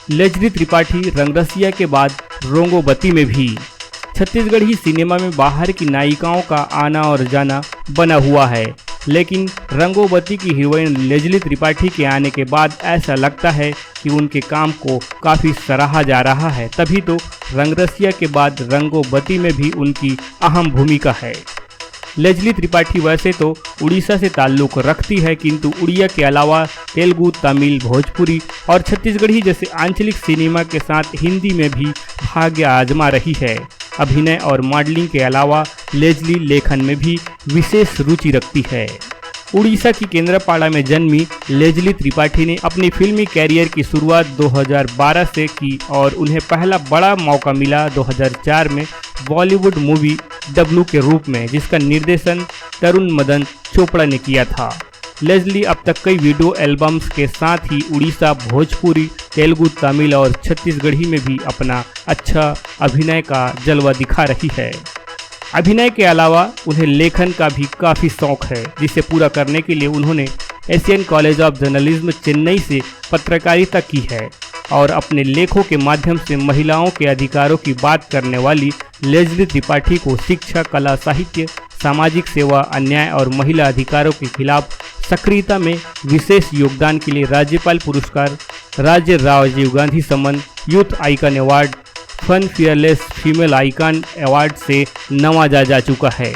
Leslie Tripathi Rang Rasiya के बाद रोंगोबती में भी। छत्तीसगढ़ी सिनेमा में बाहर की नायिकाओं का आना और जाना बना हुआ है, लेकिन रंगोबती की हीरोइन लेजली त्रिपाठी के आने के बाद ऐसा लगता है कि उनके काम को काफ़ी सराहा जा रहा है। तभी तो रंगरसिया के बाद रंगोबती में भी उनकी अहम भूमिका है। लेजली त्रिपाठी वैसे तो उड़ीसा से ताल्लुक़ रखती है, किंतु उड़िया के अलावा तेलुगु, तमिल, भोजपुरी और छत्तीसगढ़ी जैसे आंचलिक सिनेमा के साथ हिंदी में भी भाग्य आजमा रही है। अभिनय और मॉडलिंग के अलावा लेजली लेखन में भी विशेष रुचि रखती है। उड़ीसा की केंद्रपाड़ा में जन्मी लेजली त्रिपाठी ने अपनी फिल्मी कैरियर की शुरुआत 2012 से की और उन्हें पहला बड़ा मौका मिला 2004 में बॉलीवुड मूवी डब्लू के रूप में, जिसका निर्देशन तरुण मदन चोपड़ा ने किया था। लेजली अब तक कई वीडियो एल्बम्स के साथ ही उड़ीसा, भोजपुरी, तेलुगु, तमिल और छत्तीसगढ़ी में भी अपना अच्छा अभिनय का जलवा दिखा रही है। अभिनय के अलावा उन्हें लेखन का भी काफ़ी शौक है, जिसे पूरा करने के लिए उन्होंने Asian college of journalism Chennai से पत्रकारिता की है और अपने लेखों के माध्यम से महिलाओं के अधिकारों की बात करने वाली लेजली त्रिपाठी को शिक्षा, कला, साहित्य, सामाजिक सेवा, अन्याय और महिला अधिकारों के खिलाफ सक्रियता में विशेष योगदान के लिए राज्यपाल पुरस्कार, राज्य राजीव गांधी सम्मान, youth icon award, fun fearless female icon award से नवाजा जा चुका है।